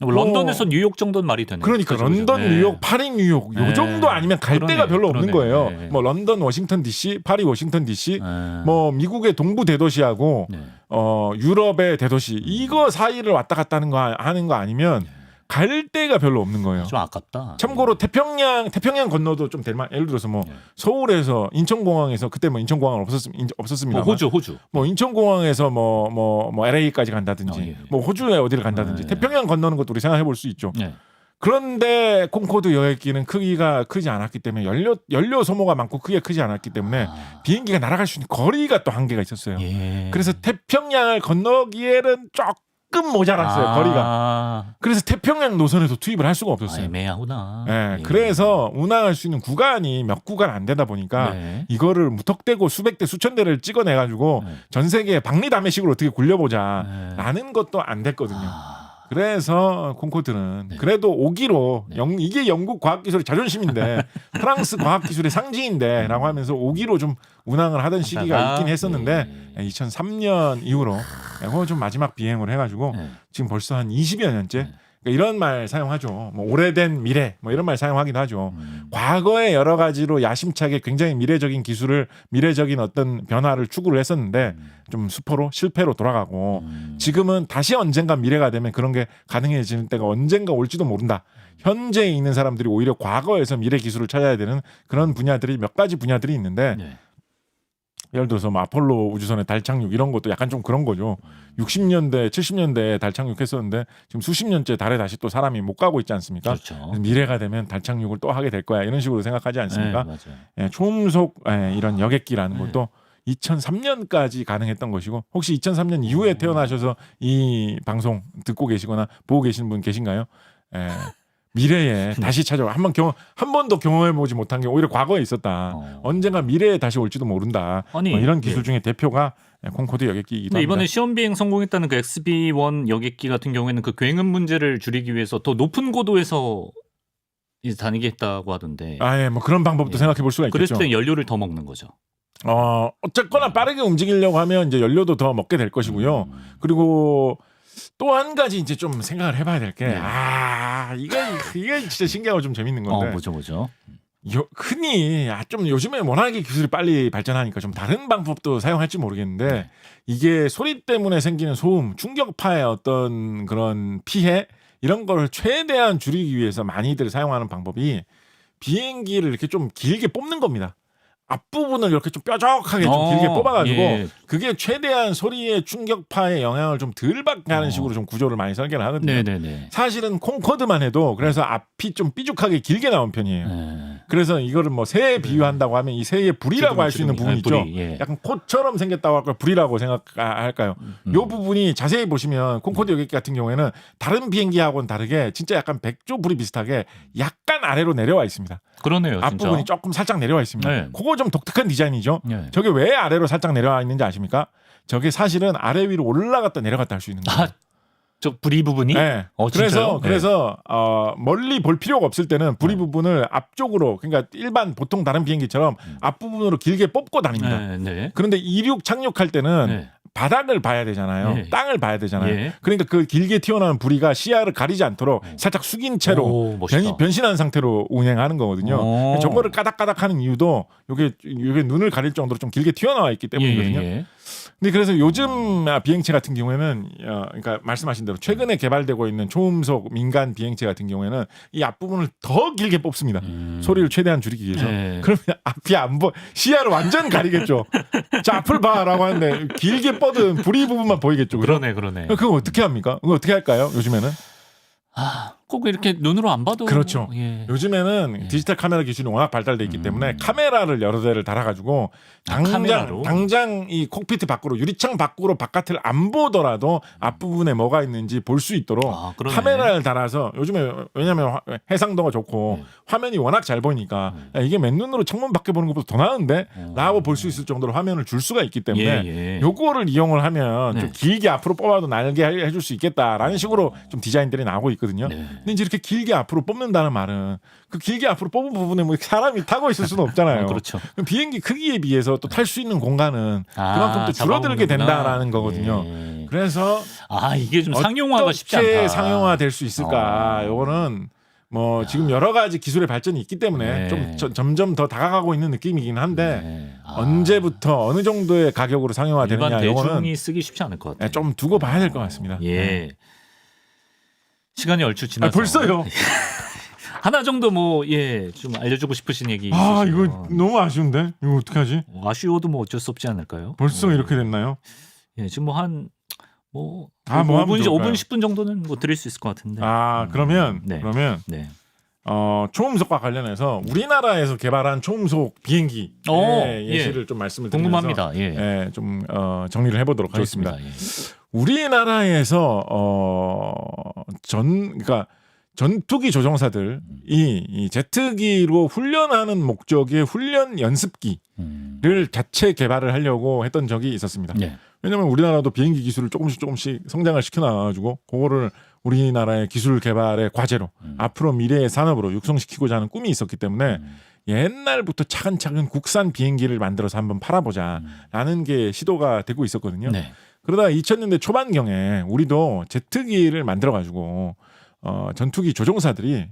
런던에서 뉴욕 정도는 말이 되네. 그러니까 런던, 뉴욕, 파리, 뉴욕 요 정도 아니면 갈 데가 별로 없는 거예요. 네. 뭐 런던, 워싱턴 DC, 파리, 워싱턴 DC, 뭐 미국의 동부 대도시하고 유럽의 대도시 이거 사이를 왔다 갔다 하는 거 아니면 갈 데가 별로 없는 거예요. 좀 아깝다. 참고로 태평양 건너도 좀 될 만. 예를 들어서 뭐 서울에서 인천공항에서 그때 뭐 인천공항은 없었습니다. 호주. 뭐 인천공항에서 뭐 LA까지 간다든지 뭐 호주에 어디를 간다든지 태평양 건너는 것도 우리 생각해 볼 수 있죠. 그런데 콩코드 여객기는 크기가 크지 않았기 때문에 연료 소모가 많고 크기가 크지 않았기 때문에 비행기가 날아갈 수 있는 거리가 또 한계가 있었어요. 그래서 태평양을 건너기에는 조금 모자랐어요. 거리가. 그래서 태평양 노선에도 투입을 할 수가 없었어요. 애매하구나. 네, 그래서 운항할 수 있는 구간이 몇 구간 안 되다 보니까 이거를 무턱대고 수백 대 수천 대를 찍어내가지고 전 세계에 박리다매식으로 어떻게 굴려보자 라는 것도 안 됐거든요. 그래서 콩코드는 그래도 5기로 이게 영국 과학기술의 자존심인데 프랑스 과학기술의 상징인데 라고 하면서 5기로 좀 운항을 하던 시기가 있긴 했었는데 2003년 이후로 그거 좀 마지막 비행을 해가지고 지금 벌써 한 20여 년째 그러니까 이런 말 사용하죠. 뭐 오래된 미래 뭐 이런 말 사용하기도 하죠. 과거에 여러 가지로 야심차게 굉장히 미래적인 어떤 변화를 추구를 했었는데 좀 수포로 실패로 돌아가고 지금은 다시 언젠가 미래가 되면 그런 게 가능해지는 때가 언젠가 올지도 모른다. 현재에 있는 사람들이 오히려 과거에서 미래 기술을 찾아야 되는 그런 분야들이 몇 가지 분야들이 있는데 예를 들어서 뭐 아폴로 우주선의 달 착륙 이런 것도 약간 좀 그런 거죠. 60년대, 70년대에 달 착륙했었는데 지금 수십 년째 달에 다시 또 사람이 못 가고 있지 않습니까? 그렇죠. 미래가 되면 달 착륙을 또 하게 될 거야. 이런 식으로 생각하지 않습니까? 초음속 이런 여객기라는 것도 2003년까지 가능했던 것이고 혹시 2003년 이후에 태어나셔서 이 방송 듣고 계시거나 보고 계시는 분 계신가요? 미래에 다시 찾아와 한 번도 경험해 보지 못한 게 오히려 과거에 있었다. 언젠가 미래에 다시 올지도 모른다. 뭐 이런 기술 중에 대표가 콩코드 여객기이기도 합니다. 이번에 시험 비행 성공했다는 그 XB-1 여객기 같은 경우에는 그 굉음 문제를 줄이기 위해서 더 높은 고도에서 이제 다니게 했다고 하던데. 뭐 그런 방법도 생각해 볼 수가 있겠죠. 그랬을 때 연료를 더 먹는 거죠. 어쨌거나 빠르게 움직이려고 하면 이제 연료도 더 먹게 될 것이고요. 그리고 또 한 가지 이제 좀 생각을 해봐야 될 게 이게 진짜 신기하고 좀 재밌는 건데. 뭐죠? 흔히 좀 요즘에 워낙에 기술이 빨리 발전하니까 좀 다른 방법도 사용할지 모르겠는데 이게 소리 때문에 생기는 소음, 충격파의 어떤 그런 피해 이런 걸 최대한 줄이기 위해서 많이들 사용하는 방법이 비행기를 이렇게 좀 길게 뽑는 겁니다. 앞부분을 이렇게 좀 뾰족하게 좀 길게 뽑아가지고 그게 최대한 소리의 충격파의 영향을 좀 덜 받게 하는 식으로 좀 구조를 많이 설계를 하거든요. 사실은 콩코드만 해도 그래서 앞이 좀 삐죽하게 길게 나온 편이에요. 그래서 이거를 뭐 새에 비유한다고 하면 이 새의 불이라고 할 수 있는 부분 있죠. 약간 꽃처럼 생겼다고 할까요? 불이라고 생각할까요? 이 부분이 자세히 보시면 콩코드 여객기 같은 경우에는 다른 비행기하고는 다르게 진짜 약간 백조 불이 비슷하게 약간 아래로 내려와 있습니다. 그러네요. 앞부분이 진짜. 조금 살짝 내려와 있습니다. 그거 좀 독특한 디자인이죠. 저게 왜 아래로 살짝 내려와 있는지 아십니까? 저게 사실은 아래 위로 올라갔다 내려갔다 할 수 있는 거예요. 저 부리 부분이? 그래서 멀리 볼 필요가 없을 때는 부리 부분을 앞쪽으로 그러니까 일반 보통 다른 비행기처럼 앞부분으로 길게 뽑고 다닙니다. 그런데 이륙 착륙할 때는 바닥을 봐야 되잖아요. 땅을 봐야 되잖아요. 그러니까 그 길게 튀어나온 부리가 시야를 가리지 않도록 살짝 숙인 채로 변신한 상태로 운행하는 거거든요. 저거를 까닥까닥하는 이유도 이게 눈을 가릴 정도로 좀 길게 튀어나와 있기 때문이거든요. 근데 그래서 요즘 비행체 같은 경우에는 그러니까 말씀하신 대로 최근에 개발되고 있는 초음속 민간 비행체 같은 경우에는 이 앞부분을 더 길게 뽑습니다. 소리를 최대한 줄이기 위해서. 그러면 앞이 안 보여. 시야를 완전 가리겠죠. 자, 앞을 봐라고 하는데 길게 뻗은 부리 부분만 보이겠죠. 그러네. 그거 어떻게 합니까? 그거 어떻게 할까요? 요즘에는? 꼭 이렇게 눈으로 안 봐도 그렇죠. 요즘에는 디지털 카메라 기술이 워낙 발달돼 있기 때문에 카메라를 여러 대를 달아가지고 당장 이 콕피트 밖으로 유리창 밖으로 바깥을 안 보더라도 앞부분에 뭐가 있는지 볼 수 있도록 카메라를 달아서 요즘에 왜냐하면 해상도가 좋고 화면이 워낙 잘 보이니까 이게 맨눈으로 창문 밖에 보는 것보다 더 나은데 라고 볼 수 있을 정도로 화면을 줄 수가 있기 때문에 요거를 이용을 하면 좀 길게 앞으로 뽑아도 날게 해줄 수 있겠다라는 식으로 좀 디자인들이 나오고 있거든요. 근데 이제 이렇게 길게 앞으로 뽑는다는 말은 그 길게 앞으로 뽑은 부분에 뭐 사람이 타고 있을 수는 없잖아요. 그렇죠. 그럼 비행기 크기에 비해서 또 탈 수 있는 공간은 그만큼 또 줄어들게 잡아먹는구나. 된다라는 거거든요. 예. 그래서 이게 좀 상용화가 쉽지 않다. 어떻게 상용화될 수 있을까? 요거는 뭐 지금 여러 가지 기술의 발전이 있기 때문에 네. 좀 점점 더 다가가고 있는 느낌이긴 한데 네. 언제부터 어느 정도의 가격으로 상용화되느냐 일반 요거는 대중이 쓰기 쉽지 않을 것 같아요. 좀 두고 봐야 될 것 같습니다. 예. 네. 시간이 얼추 지나서 벌써요? 하나 정도 좀 알려주고 싶으신 얘기 이거 있으시면 너무 아쉬운데 이거 어떡하지? 아쉬워도 뭐 어쩔 수 없지 않을까요? 벌써 이렇게 됐나요? 예, 지금 뭐 한 5분 5분 10분 정도는 뭐 드릴 수 있을 것 같은데. 그러면 네. 네. 네. 초음속과 관련해서 우리나라에서 개발한 초음속 비행기 예시를 좀 말씀을 드리면서 궁금합니다. 예. 좀 정리를 해보도록 좋습니다. 하겠습니다. 예. 우리나라에서 그러니까 전투기 조종사들이 이 제트기로 훈련하는 목적의 훈련 연습기를 자체 개발을 하려고 했던 적이 있었습니다. 네. 왜냐하면 우리나라도 비행기 기술을 조금씩 성장을 시켜나가지고 그거를 우리나라의 기술 개발의 과제로 앞으로 미래의 산업으로 육성시키고자 하는 꿈이 있었기 때문에 옛날부터 차근차근 국산 비행기를 만들어서 한번 팔아보자라는 게 시도가 되고 있었거든요. 네. 그러다가 2000년대 초반경에 우리도 제트기를 만들어가지고 전투기 조종사들이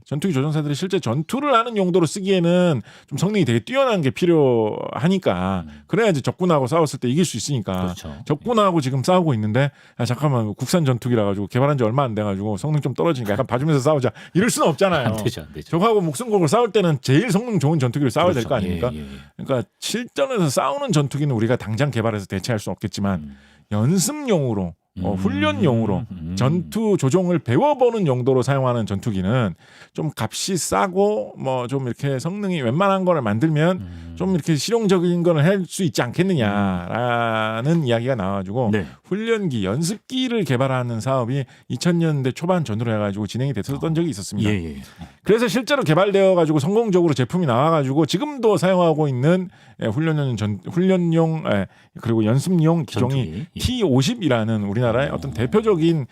실제 전투를 하는 용도로 쓰기에는 좀 성능이 되게 뛰어난 게 필요하니까 그래야지 적군하고 싸웠을 때 이길 수 있으니까 그렇죠. 적군하고 지금 싸우고 있는데 잠깐만 국산 전투기라 가지고 개발한 지 얼마 안 돼 가지고 성능 좀 떨어지니까 약간 봐주면서 싸우자 이럴 수는 없잖아요. 안 되죠. 적하고 목숨 걸고 싸울 때는 제일 성능 좋은 전투기를 싸워야 될 거 아닙니까? 예. 그러니까 실전에서 싸우는 전투기는 우리가 당장 개발해서 대체할 수 없겠지만 연습용으로 훈련용으로 전투 조종을 배워보는 용도로 사용하는 전투기는 좀 값이 싸고 뭐 좀 이렇게 성능이 웬만한 거를 만들면 좀 이렇게 실용적인 거를 할 수 있지 않겠느냐라는 이야기가 나와가지고 네. 훈련기 연습기를 개발하는 사업이 2000년대 초반 전후로 해가지고 진행이 됐었던 적이 있었습니다. 예. 그래서 실제로 개발되어가지고 성공적으로 제품이 나와가지고 지금도 사용하고 있는 훈련용 그리고 연습용 기종이 전투기. T-50이라는 우리나라의 어떤 대표적인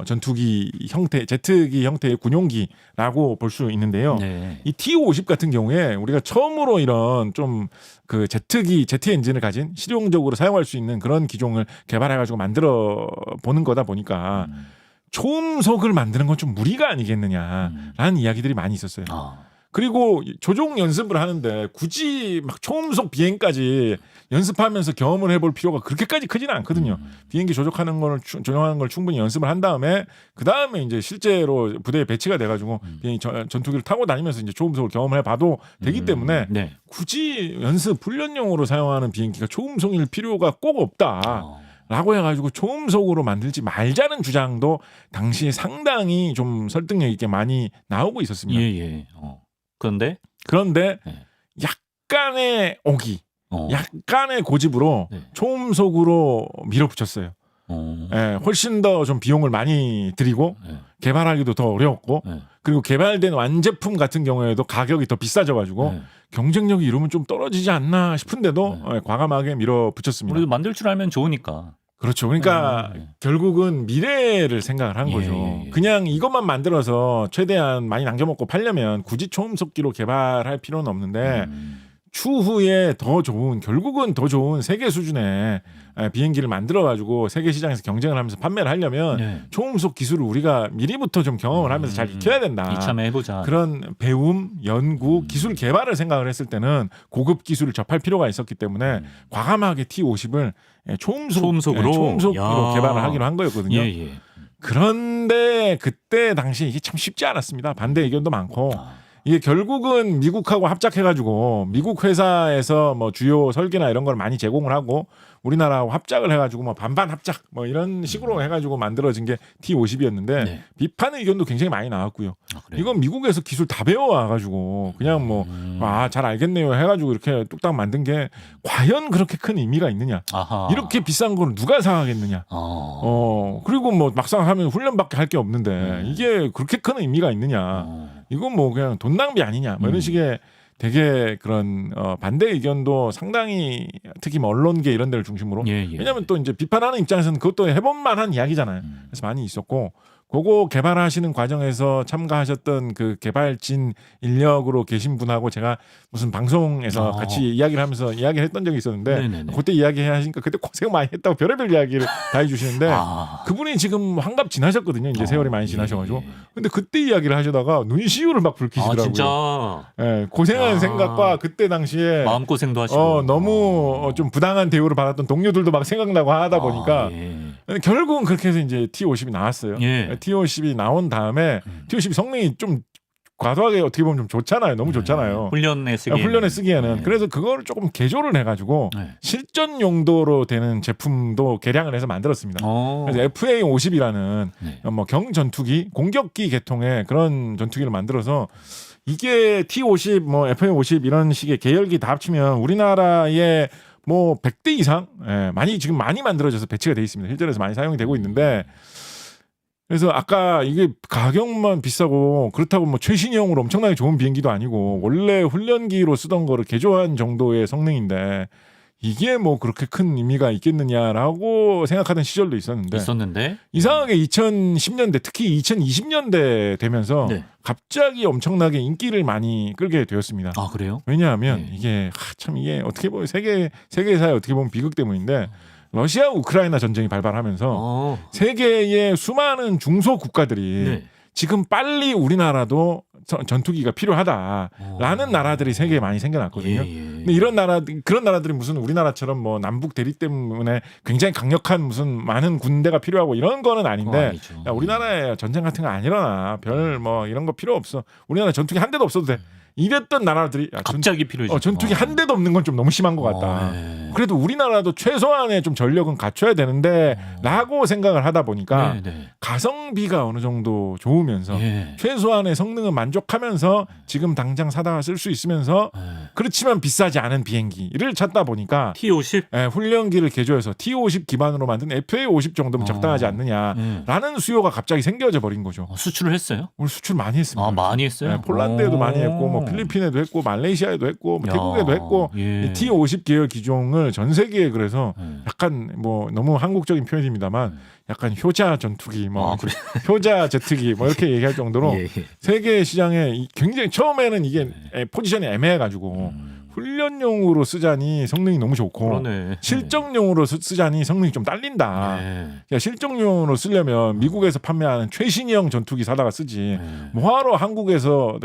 전투기 형태, 제트기 형태의 군용기라고 볼 수 있는데요. 네. 이 T-50 같은 경우에 우리가 처음으로 이런 좀 그 제트 엔진을 가진 실용적으로 사용할 수 있는 그런 기종을 개발해가지고 만들어 보는 거다 보니까 초음속을 만드는 건 좀 무리가 아니겠느냐라는 이야기들이 많이 있었어요. 그리고 조종 연습을 하는데 굳이 막 초음속 비행까지 연습하면서 경험을 해볼 필요가 그렇게까지 크지는 않거든요. 비행기 조종하는 걸 충분히 연습을 한 다음에 그 다음에 이제 실제로 부대에 배치가 돼가지고 비행기 전투기를 타고 다니면서 이제 초음속을 경험을 해봐도 되기 때문에 네. 굳이 연습 훈련용으로 사용하는 비행기가 초음속일 필요가 꼭 없다. 라고 해가지고 초음속으로 만들지 말자는 주장도 당시에 상당히 좀 설득력 있게 많이 나오고 있었습니다. 예. 그런데 네. 약간의 오기, 약간의 고집으로 네. 초음속으로 밀어붙였어요. 훨씬 더 좀 비용을 많이 들이고 개발하기도 더 어려웠고 그리고 개발된 완제품 같은 경우에도 가격이 더 비싸져가지고 경쟁력이 이러면 좀 떨어지지 않나 싶은데도 과감하게 밀어붙였습니다. 우리도 만들 줄 알면 좋으니까. 그렇죠. 그러니까 결국은 미래를 생각을 한 예, 거죠. 예. 그냥 이것만 만들어서 최대한 많이 남겨먹고 팔려면 굳이 초음속기로 개발할 필요는 없는데 추후에 결국은 더 좋은 세계 수준의 비행기를 만들어가지고 세계 시장에서 경쟁을 하면서 판매를 하려면 초음속 기술을 우리가 미리부터 좀 경험을 하면서 잘 익혀야 된다. 이참에 해보자. 그런 배움, 연구, 기술 개발을 생각을 했을 때는 고급 기술을 접할 필요가 있었기 때문에 과감하게 T-50을 초음속으로 개발을 하기로 한 거였거든요. 예. 그런데 그때 당시 이게 참 쉽지 않았습니다. 반대 의견도 많고 이게 결국은 미국하고 합작해가지고 미국 회사에서 뭐 주요 설계나 이런 걸 많이 제공을 하고 우리나라하고 합작을 해가지고 뭐 반반 합작 뭐 이런 식으로 해가지고 만들어진 게 T-50이었는데 비판 의견도 굉장히 많이 나왔고요. 이건 미국에서 기술 다 배워와가지고 그냥 뭐 잘 알겠네요 해가지고 이렇게 뚝딱 만든 게 과연 그렇게 큰 의미가 있느냐? 이렇게 비싼 걸 누가 사가겠느냐? 그리고 뭐 막상 하면 훈련밖에 할 게 없는데 이게 그렇게 큰 의미가 있느냐? 이건 뭐 그냥 돈 낭비 아니냐? 뭐 이런 식의 되게 그런 반대 의견도 상당히 특히 뭐 언론계 이런 데를 중심으로 왜냐하면 또 이제 비판하는 입장에서는 그것도 해본 만한 이야기잖아요. 그래서 많이 있었고 그거 개발하시는 과정에서 참가하셨던 그 개발진 인력으로 계신 분하고 제가 무슨 방송에서 같이 이야기를 하면서 이야기를 했던 적이 있었는데 네네네. 그때 이야기하시니까 그때 고생 많이 했다고 별의별 이야기를 다 해주시는데 아. 그분이 지금 환갑 지나셨거든요. 이제 세월이 많이 지나셔가지고. 예. 근데 그때 이야기를 하시다가 눈시울을 막 아 붉히시더라고요. 진짜 예, 고생하는 아. 생각과 그때 당시에 마음고생도 하시고 너무 좀 부당한 대우를 받았던 동료들도 막 생각나고 하다 보니까 예. 근데 결국은 그렇게 해서 이제 T50이 나왔어요. 예. T50이 나온 다음에 T50 성능이 좀 과도하게 어떻게 보면 좀 좋잖아요. 너무 좋잖아요. 훈련에 쓰기에는. 훈련에 쓰기에는. 네. 그래서 그거를 조금 개조를 해가지고 네. 실전 용도로 되는 제품도 개량을 해서 만들었습니다. 그래서 FA50이라는 네. 뭐 경전투기, 공격기 계통의 그런 전투기를 만들어서 이게 T50, 뭐 FA50 이런 식의 계열기 다 합치면 우리나라에 뭐 100대 이상 지금 많이 만들어져서 배치가 돼 있습니다. 실전에서 많이 사용이 되고 있는데 그래서 아까 이게 가격만 비싸고 그렇다고 뭐 최신형으로 엄청나게 좋은 비행기도 아니고 원래 훈련기로 쓰던 거를 개조한 정도의 성능인데 이게 뭐 그렇게 큰 의미가 있겠느냐라고 생각하던 시절도 있었는데 이상하게 2010년대 특히 2020년대 되면서 네. 갑자기 엄청나게 인기를 많이 끌게 되었습니다. 아 그래요? 왜냐하면 네. 이게 참 이게 어떻게 보면 세계사에 어떻게 보면 비극 때문인데 러시아 우크라이나 전쟁이 발발하면서 세계의 수많은 중소 국가들이 네. 지금 빨리 우리나라도 전투기가 필요하다라는 나라들이 세계에 많이 생겨났거든요. 근데 그런 나라들이 무슨 우리나라처럼 뭐 남북 대립 때문에 굉장히 강력한 무슨 많은 군대가 필요하고 이런 거는 아닌데 야, 우리나라에 전쟁 같은 거 안 일어나. 별 뭐 이런 거 필요 없어. 우리나라 전투기 한 대도 없어도 돼. 이랬던 나라들이 갑자기 필요해져. 전투기 한 대도 없는 건 좀 너무 심한 것 같다. 그래도 우리나라도 최소한의 좀 전력은 갖춰야 되는데 라고 생각을 하다 보니까 가성비가 어느 정도 좋으면서 최소한의 성능은 만족하면서 지금 당장 사다가 쓸 수 있으면서 그렇지만 비싸지 않은 비행기를 찾다 보니까 T50 훈련기를 개조해서 T50 기반으로 만든 FA50 정도면 적당하지 않느냐라는 수요가 갑자기 생겨져 버린 거죠. 수출을 했어요? 오늘 수출 많이 했습니다. 아 많이 했어요? 폴란드에도 많이 했고 뭐 필리핀에도 했고 말레이시아에도 했고 뭐 태국에도 했고 이 T50 계열 기종을 전 세계에 그래서 약간 뭐 너무 한국적인 표현입니다만 약간 효자 전투기 뭐 효자 제트기 뭐 이렇게 얘기할 정도로 세계 시장에 굉장히 처음에는 이게 포지션이 애매해가지고 훈련용으로 쓰자니 성능이 너무 좋고 실정용으로 쓰자니 성능이 좀 딸린다. 그러니까 실정용으로 쓰려면 미국에서 판매하는 최신형 전투기 사다가 쓰지 뭐하러 한국에서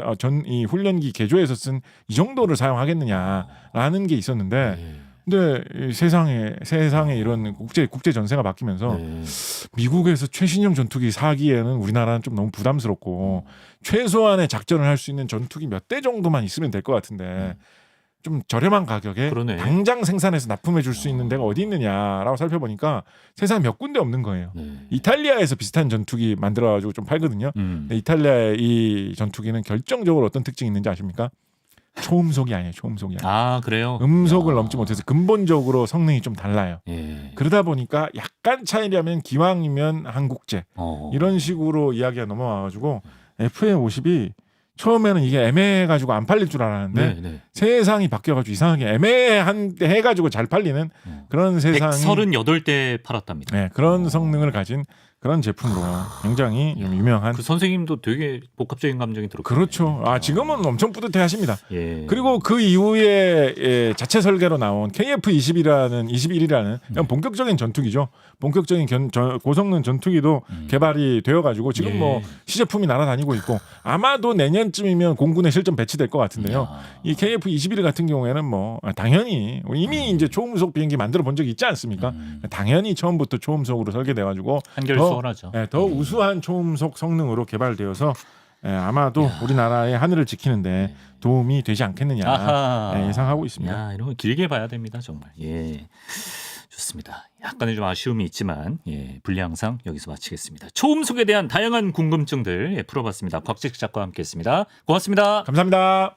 이 훈련기 개조해서 쓴 이 정도를 사용하겠느냐라는 게 있었는데 근데 세상에 이런 국제 전세가 바뀌면서 미국에서 최신형 전투기 사기에는 우리나라는 좀 너무 부담스럽고 최소한의 작전을 할 수 있는 전투기 몇 대 정도만 있으면 될 것 같은데 좀 저렴한 가격에 당장 생산해서 납품해 줄 수 있는 데가 어디 있느냐라고 살펴보니까 세상에 몇 군데 없는 거예요. 이탈리아에서 비슷한 전투기 만들어가지고 좀 팔거든요. 근데 이탈리아의 이 전투기는 결정적으로 어떤 특징이 있는지 아십니까? 초음속이 아니에요. 초음속이 아니에요. 아 그래요? 음속을 넘지 못해서 근본적으로 성능이 좀 달라요. 그러다 보니까 약간 차이라면 기왕이면 한국제 이런 식으로 이야기가 넘어와가지고 FA50이 처음에는 이게 애매해가지고 안 팔릴 줄 알았는데 세상이 바뀌어가지고 이상하게 애매한데 해가지고 잘 팔리는 그런 세상이 138대 팔았답니다. 네, 그런 성능을 가진 그런 제품으로 굉장히 좀 유명한. 그 선생님도 되게 복합적인 감정이 들었거든요. 그렇죠. 지금은 엄청 뿌듯해하십니다. 그리고 그 이후에 자체 설계로 나온 KF-21이라는 본격적인 전투기죠. 본격적인 고성능 전투기도 개발이 되어가지고 지금 뭐 시제품이 날아다니고 있고 아마도 내년쯤이면 공군에 실전 배치될 것 같은데요. 이 KF-21 같은 경우에는 뭐 당연히 이미 이제 초음속 비행기 만들어 본 적이 있지 않습니까? 당연히 처음부터 초음속으로 설계돼가지고 한결수월하죠. 더 우수한 초음속 성능으로 개발되어서 아마도 우리나라의 하늘을 지키는데 도움이 되지 않겠느냐 예상하고 있습니다. 이런 거 길게 봐야 됩니다, 정말. 좋습니다. 약간의 좀 아쉬움이 있지만 분량상 여기서 마치겠습니다. 초음속에 대한 다양한 궁금증들 풀어봤습니다. 곽재식 작가와 함께했습니다. 고맙습니다. 감사합니다.